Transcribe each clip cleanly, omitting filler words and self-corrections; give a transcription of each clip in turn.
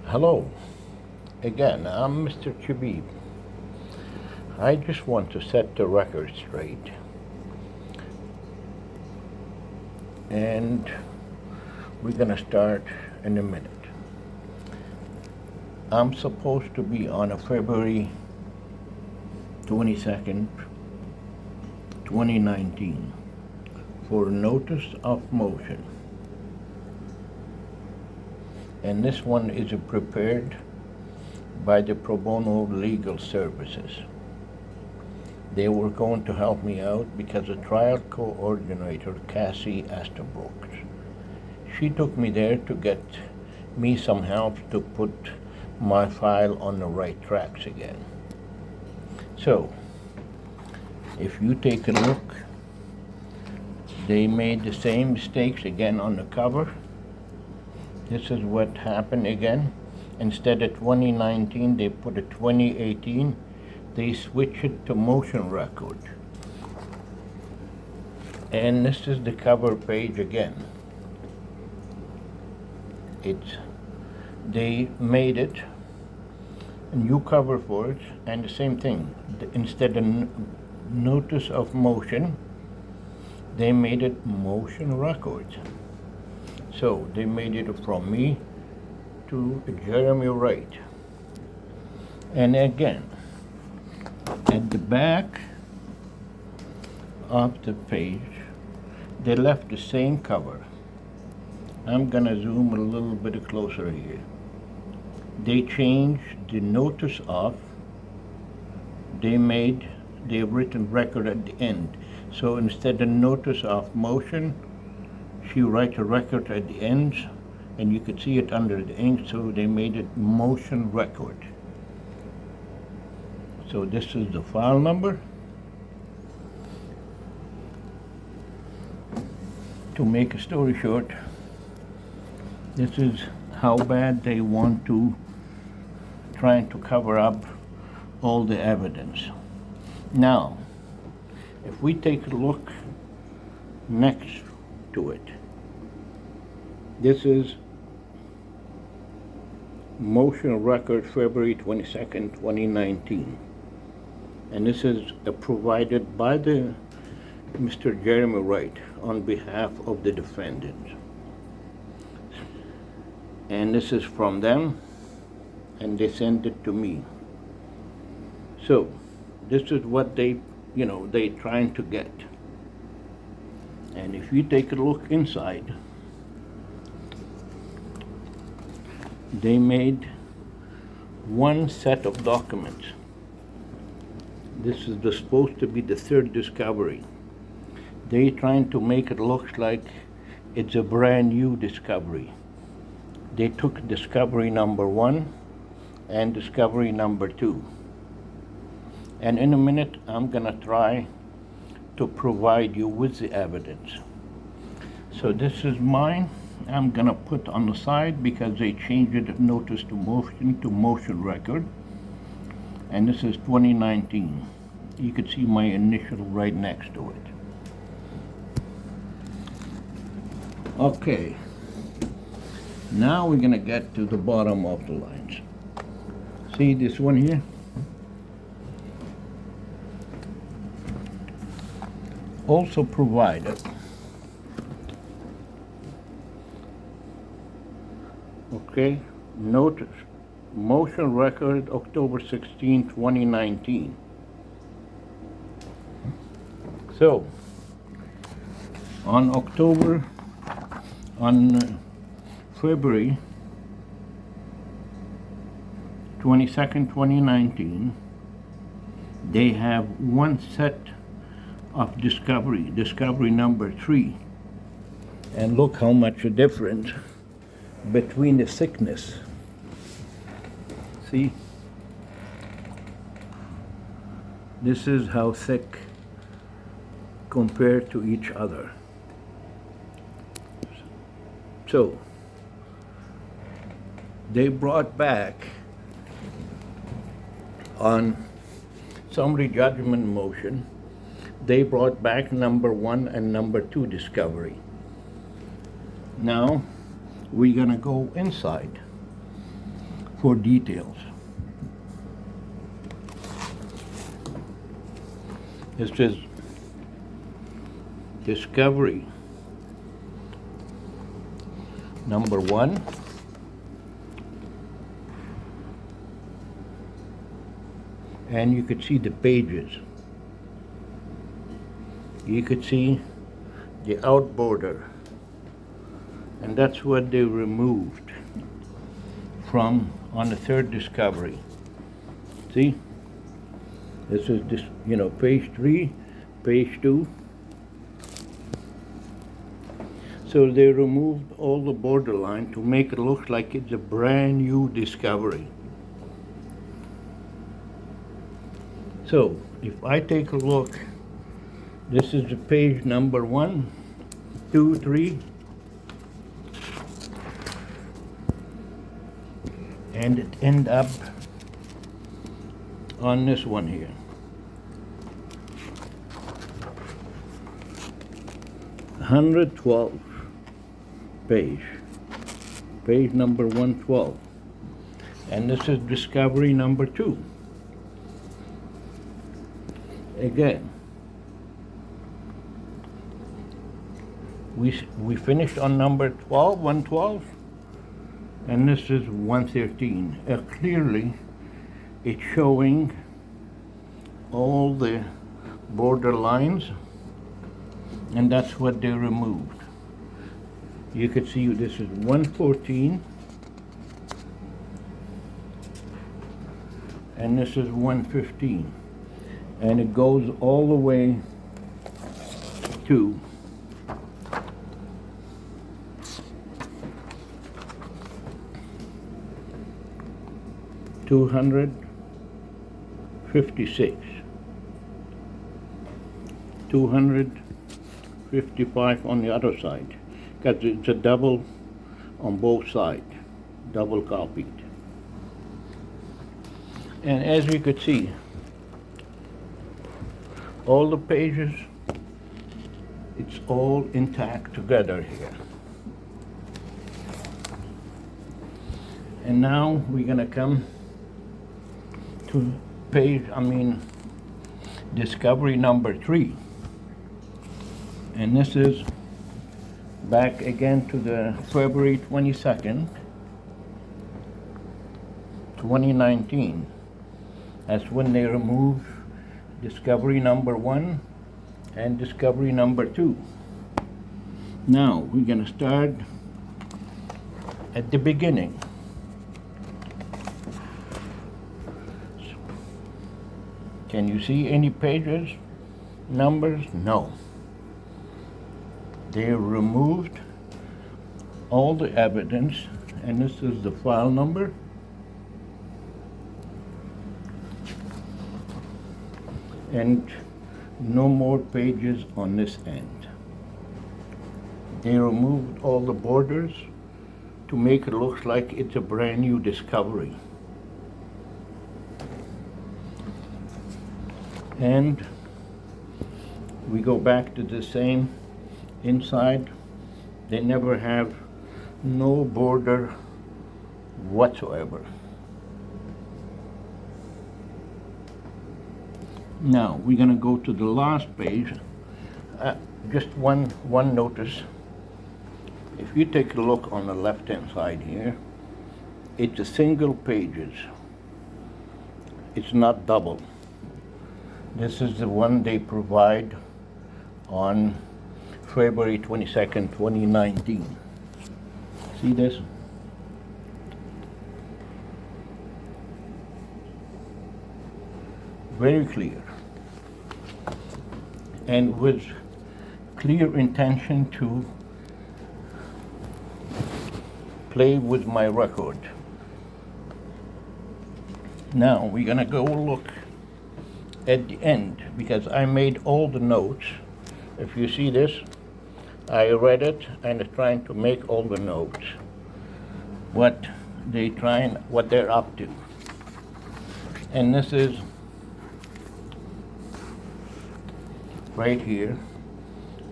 Hello, again, I'm Mr. Chabib. I just want to set the record straight. And we're gonna start in a minute. I'm supposed to be on a February 22nd, 2019 for notice of motion. And this one is prepared by the Pro Bono Legal Services. They were going to help me out because the trial coordinator, Cassie Estabrooks, she took me there to get me some help to put my file on the right tracks again. So, if you take a look, they made the same mistakes again on the cover. This is what happened again. Instead of 2019, they put a 2018. They switch it to motion record. And this is the cover page again. They made it a new cover for it, and the same thing. Instead of notice of motion, they made it motion record. So they made it from me to Jeremy Wright. And again, at the back of the page, they left the same cover. I'm gonna zoom a little bit closer here. They changed the notice of, they've written record at the end. So instead of notice of motion, she writes a record at the end, and you could see it under the ink, so they made it motion record. So this is the file number. To make a story short, this is how bad they want to trying to cover up all the evidence. Now, if we take a look next to it, this is motion record February 22nd, 2019. And this is provided by the Mr. Jeremy Wright on behalf of the defendant. And this is from them, and they send it to me. So, this is what they trying to get. And if you take a look inside, they made one set of documents. This is supposed to be the third discovery. They trying to make it look like it's a brand new discovery. They took discovery number 1 and discovery number 2. And in a minute, I'm gonna try to provide you with the evidence. So this is mine. I'm gonna put on the side because they changed it notice to motion record. And this is 2019. You can see my initial right next to it. Okay. Now we're gonna get to the bottom of the lines. See this one here? Also provided. Okay, notice, motion record October 16, 2019. So, on February 22nd, 2019, they have one set of discovery number 3. And look how much a difference between the thickness. See? This is how thick compared to each other. So, they brought back on summary judgment motion, they brought back number 1 and number 2 discovery. Now, we're gonna go inside. for details. It says discovery number 1, and you could see the pages. You could see the out border, and that's what they removed from on the third discovery. See, this is this, page 3, page 2. So they removed all the borderline to make it look like it's a brand new discovery. So if I take a look, this is the page number 1, 2, 3, and it end up on this one here. (112) page number 112, and this is discovery number 2. Again, we finished on number 112, and this is 113. Clearly, it's showing all the border lines, and that's what they removed. You could see this is 114, and this is 115, and it goes all the way to 256, 255 on the other side, because it's a double on both sides, double copied. And as you could see, all the pages, it's all intact together here. And now we're gonna come to discovery number 3. And this is back again to the February 22nd, 2019. That's when they removed discovery number 1 and discovery number 2. Now we're gonna start at the beginning. Can you see any pages, numbers? No. They removed all the evidence, and this is the file number. And no more pages on this end. They removed all the borders to make it look like it's a brand new discovery. And we go back to the same inside. They never have no border whatsoever. Now we're going to go to the last page. Just one notice. If you take a look on the left hand side here, it's a single pages. It's not double. This is the one they provide on February 22nd, 2019. See this? Very clear. And with clear intention to play with my record. Now we're gonna go look at the end, because I made all the notes. If you see this, I read it and trying to make all the notes, what they're up to. And this is right here,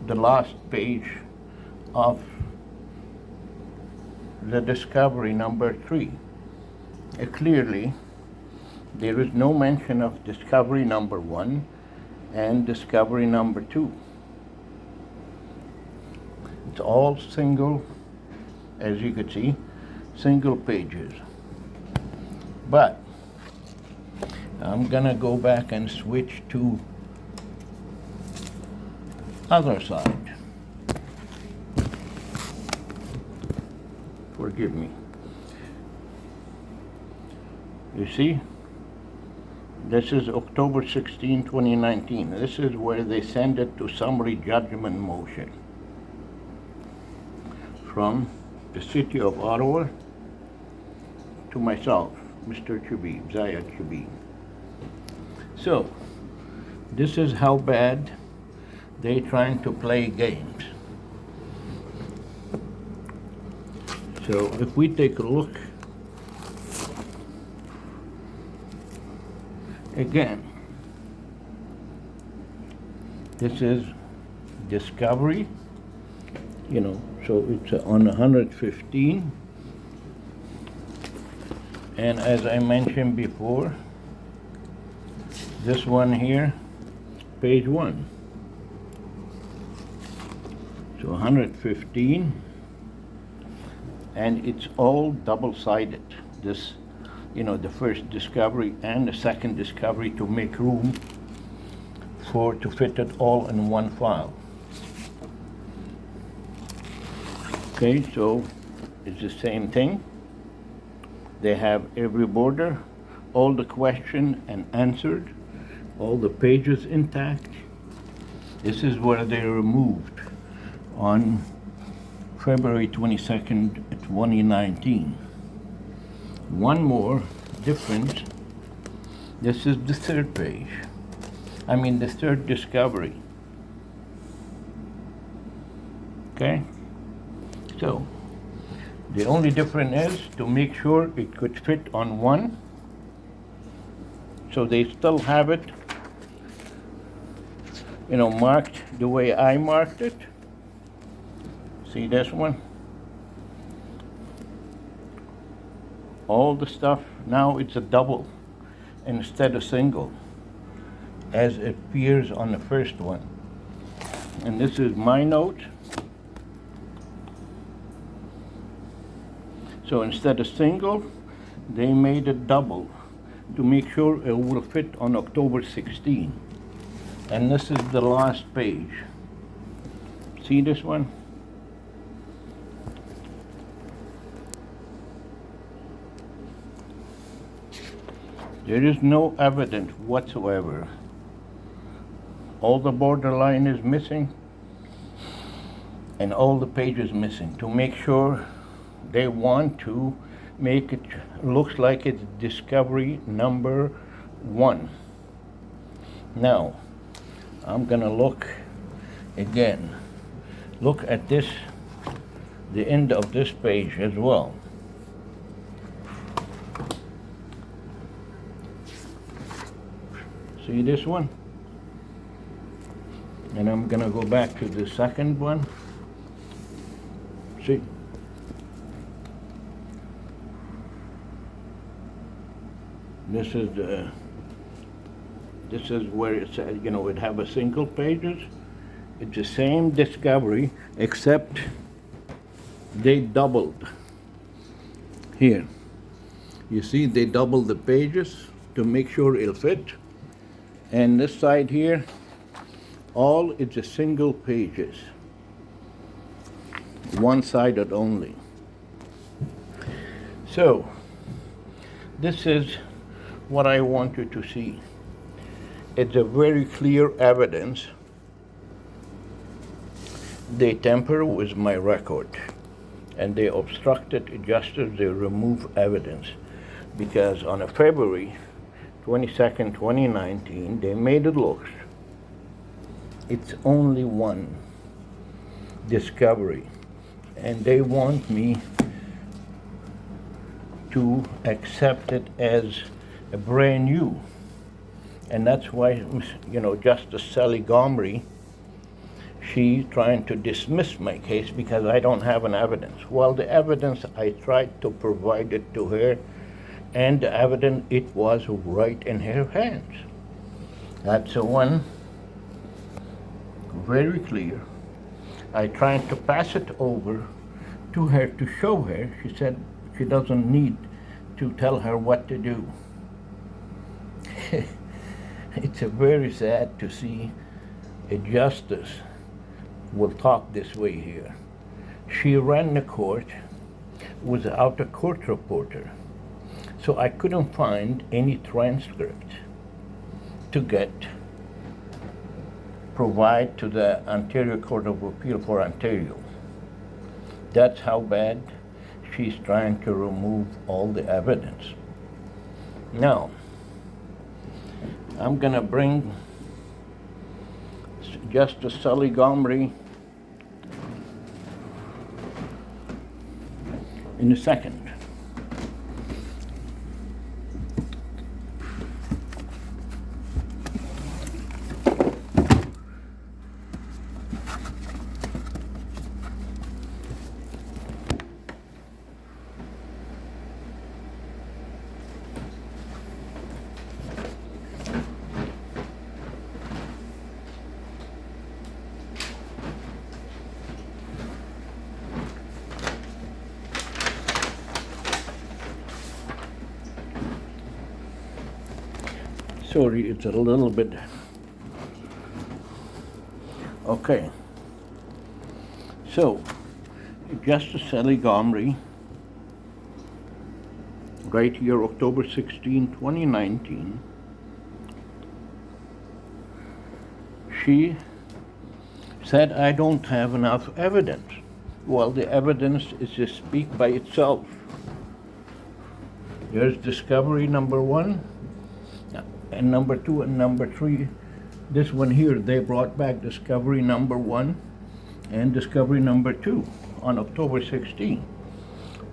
the last page of the discovery number 3. clearly there is no mention of discovery number 1 and discovery number 2. It's all single, as you can see, single pages. But I'm gonna go back and switch to other side. Forgive me. You see, this is October 16, 2019. This is where they send it to summary judgment motion from the city of Ottawa to myself, Mr. Chabib, Zayed Chabib. So, this is how bad they trying to play games. So, if we take a look again, this is discovery, so it's on 115, and as I mentioned before, this one here, page 1. So 115, and it's all double-sided. This, the first discovery and the second discovery, to make room to fit it all in one file. Okay, so it's the same thing. They have every border, all the question and answered, all the pages intact. This is where they removed on February 22nd, 2019. One more difference. This is the third page. The third discovery. Okay? So, the only difference is to make sure it could fit on one. So they still have it, marked the way I marked it. See this one? All the stuff, now it's a double instead of single, as it appears on the first one. And this is my note. So instead of single, they made it double to make sure it will fit on October 16. And this is the last page. See this one? There is no evidence whatsoever. All the borderline is missing and all the pages missing to make sure they want to make it looks like it's discovery number 1. Now, I'm gonna look again. Look at this, the end of this page as well. See this one? And I'm gonna go back to the second one. See? This is where it said, it have a single pages. It's the same discovery, except they doubled. Here, you see they doubled the pages to make sure it'll fit. And this side here, all it's a single pages, one-sided only. So, this is what I want you to see. It's a very clear evidence they tamper with my record, and they obstructed justice. They remove evidence, because on a February 22nd, 2019, they made it look it's only one discovery, and they want me to accept it as a brand new. And that's why, Justice Sally Gomery, she's trying to dismiss my case because I don't have an evidence. Well, the evidence, I tried to provide it to her and the evidence, it was right in her hands. That's the one, very clear. I tried to pass it over to her to show her. She said she doesn't need to tell her what to do. It's a very sad to see a justice will talk this way here. She ran the court without a court reporter, so I couldn't find any transcript to provide to the Ontario Court of Appeal for Ontario. That's how bad she's trying to remove all the evidence. Now, I'm gonna bring Justice Sally Gomery in a second. Sorry, it's a little bit. Okay. So, Justice Sally Gomery, right here, October 16, 2019, she said, I don't have enough evidence. Well, the evidence is to speak by itself. There's discovery number 1, and number 2 and number 3. This one here, they brought back discovery number 1 and discovery number 2 on October 16.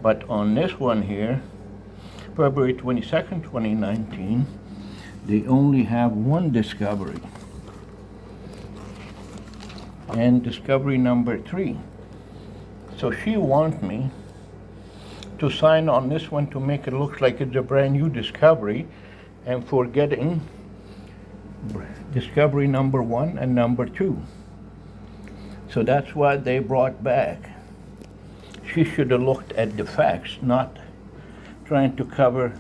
But on this one here, February 22nd, 2019, they only have one discovery. And discovery number 3. So she wants me to sign on this one to make it look like it's a brand new discovery, and forgetting discovery number 1 and number 2. So that's why they brought back. She should have looked at the facts, not trying to cover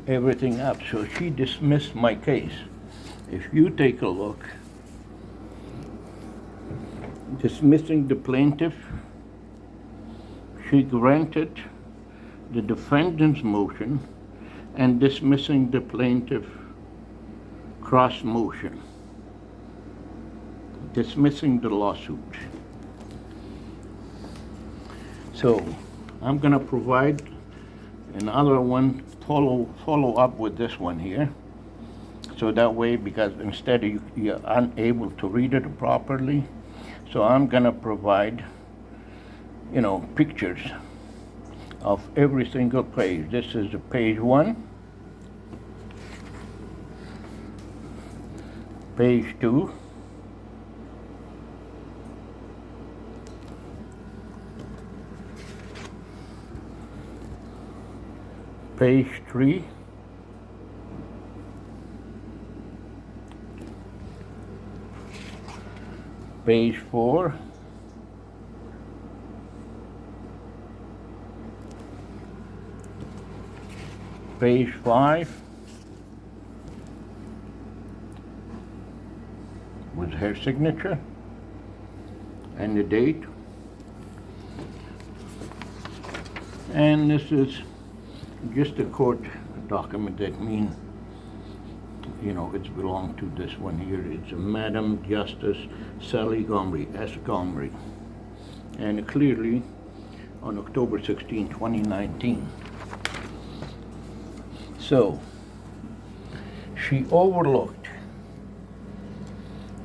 everything up. So she dismissed my case. If you take a look, dismissing the plaintiff, she granted the defendant's motion and dismissing the plaintiff cross motion, dismissing the lawsuit. So I'm gonna provide another one, follow up with this one here. So that way, because instead you're unable to read it properly, so I'm gonna provide, pictures of every single page. This is page 1, page 2, page 3, page 4, page 5, with her signature and the date. And this is just a court document that means, it's belonged to this one here. It's Madam Justice Sally Gomery, S. Gomery. And clearly on October 16, 2019. So, she overlooked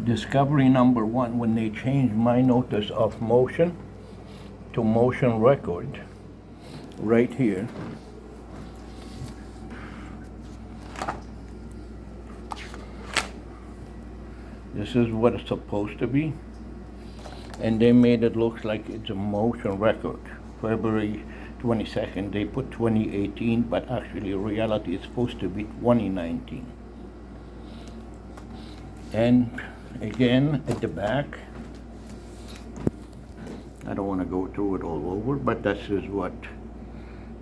discovery number 1 when they changed my notice of motion to motion record right here. This is what it's supposed to be, and they made it look like it's a motion record, February 22nd. They put 2018, but actually reality is supposed to be 2019. And again, at the back, I don't want to go through it all over, but this is what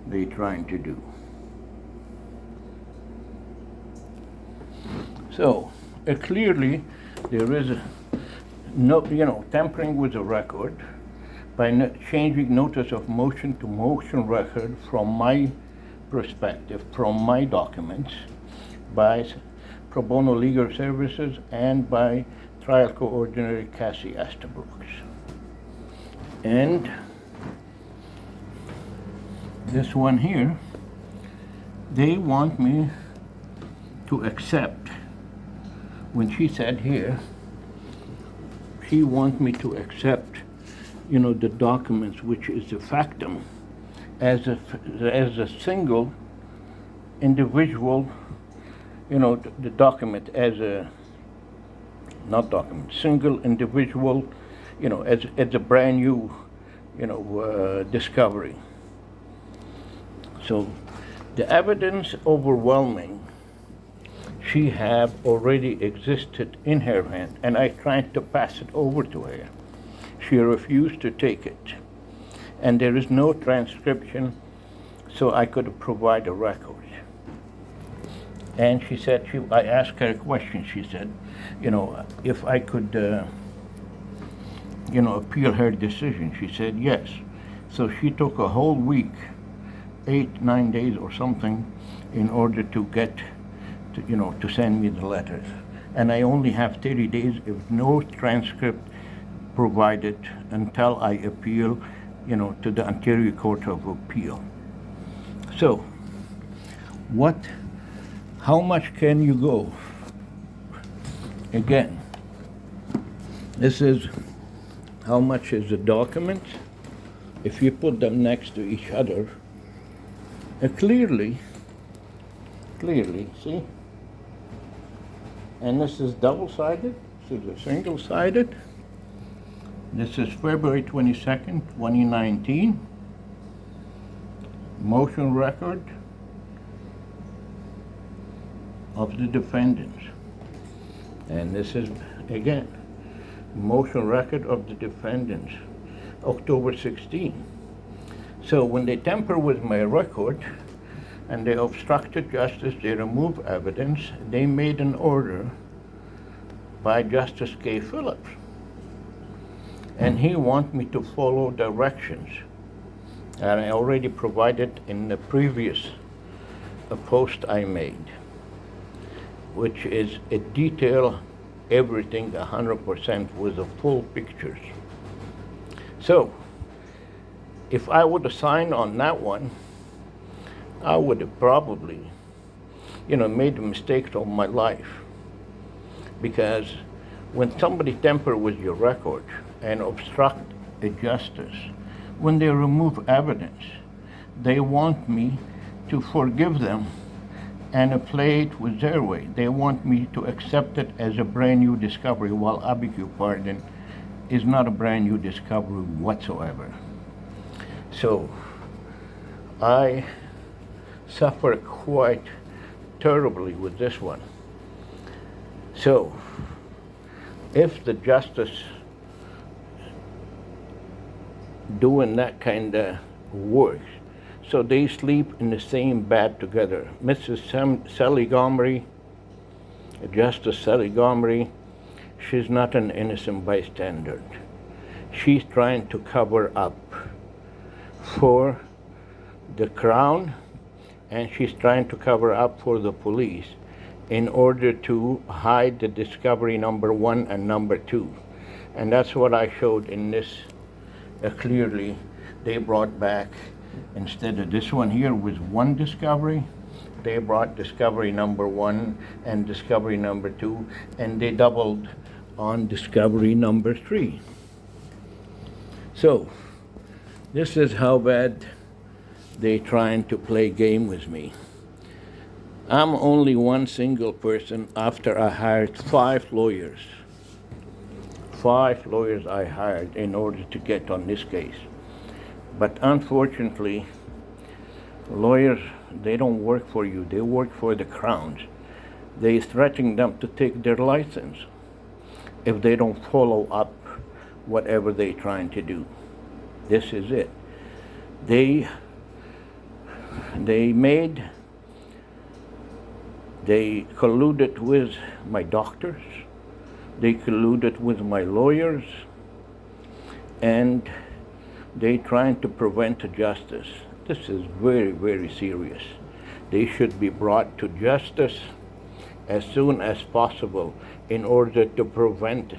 they're trying to do. So, clearly, there is tampering with the record by changing notice of motion to motion record from my perspective, from my documents, by Pro Bono Legal Services and by trial coordinator Cassie Estabrooks. And this one here, they want me to accept, when she said here, she wants me to accept, the documents, which is a factum, as a single individual, the document as a, not document, single individual, as a brand new, discovery. So the evidence overwhelming, she have already existed in her hand, and I tried to pass it over to her. She refused to take it, and there is no transcription, so I could provide a record. And she said, I asked her a question. She said, if I could, appeal her decision. She said yes. So she took a whole week, 8-9 days or something, in order to get, to send me the letters. And I only have 30 days if no transcript provided until I appeal, to the Ontario Court of Appeal. So, how much can you go? Again, this is how much is the document. If you put them next to each other, clearly, see? And this is double-sided, this is a single-sided. This is February 22nd, 2019. Motion record of the defendants. And this is, again, motion record of the defendants, October 16. So when they tamper with my record and they obstructed justice, they removed evidence, they made an order by Justice K. Phillips. And he wants me to follow directions. And I already provided in the previous post I made, which is a detail everything 100% with the full pictures. So, if I would have signed on that one, I would have probably, made the mistakes of my life. Because when somebody tamper with your record and obstruct a justice, when they remove evidence, they want me to forgive them and play it with their way. They want me to accept it as a brand new discovery, while I beg your pardon, is not a brand new discovery whatsoever. So I suffer quite terribly with this one. So if the justice doing that kind of work, so they sleep in the same bed together. Mrs. Sally Gomery, Justice Sally Gomery, she's not an innocent bystander. She's trying to cover up for the Crown, and she's trying to cover up for the police in order to hide the discovery number 1 and number 2. And that's what I showed in this clearly. They brought back, instead of this one here with 1 discovery, they brought discovery number 1 and discovery number 2, and they doubled on discovery number 3. So this is how bad they trying to play game with me. I'm only one single person after I hired 5 lawyers. 5 lawyers I hired in order to get on this case. But unfortunately, Lawyers, they don't work for you, they work for the crowns. They threaten them to take their license if they don't follow up whatever they're trying to do. This is it. They colluded with my doctors, they colluded with my lawyers, and they trying to prevent justice. This is very, very serious. They should be brought to justice as soon as possible in order to prevent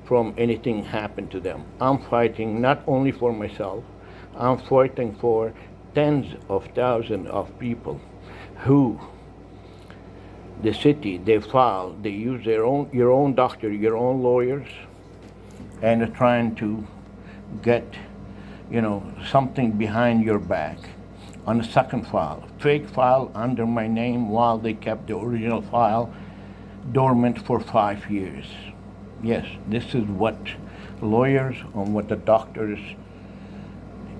from anything happen to them. I'm fighting not only for myself, I'm fighting for tens of thousands of people who the city, they use your own doctor, your own lawyers, and are trying to get, something behind your back on the second file, fake file under my name while they kept the original file dormant for 5 years. Yes, this is what lawyers and what the doctors,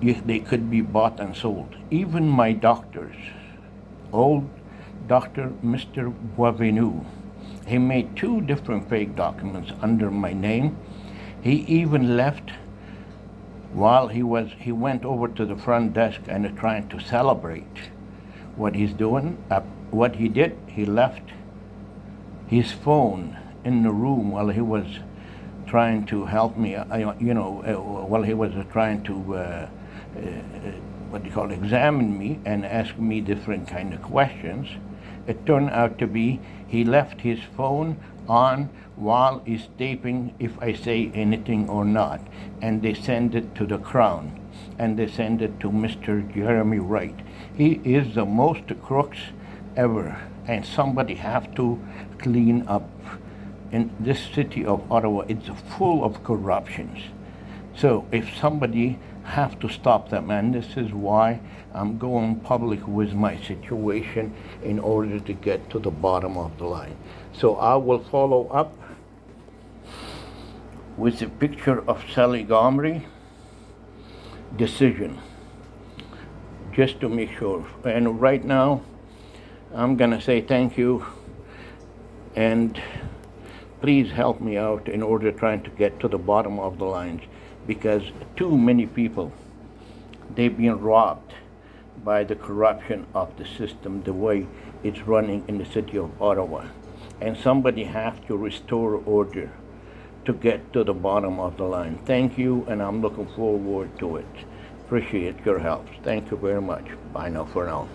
they could be bought and sold. Even my doctors, old Dr. Mr. Boisvenu, he made 2 different fake documents under my name. He even left while he went over to the front desk and trying to celebrate what he's doing. What he did, he left his phone in the room while he was trying to help me, while he was trying to, examine me and ask me different kind of questions. It turned out to be he left his phone on while he's taping if I say anything or not, and they send it to the Crown, and they send it to Mr. Jeremy Wright. He is the most crooks ever, and somebody have to clean up. In this city of Ottawa, it's full of corruptions. So if somebody have to stop them, and this is why I'm going public with my situation in order to get to the bottom of the line. So I will follow up with a picture of Sally Gomery decision, just to make sure. And right now, I'm gonna say thank you, and please help me out in order trying to get to the bottom of the lines, because too many people, they've been robbed by the corruption of the system, the way it's running in the city of Ottawa. And somebody has to restore order to get to the bottom of the line. Thank you, and I'm looking forward to it. Appreciate your help. Thank you very much. Bye now for now.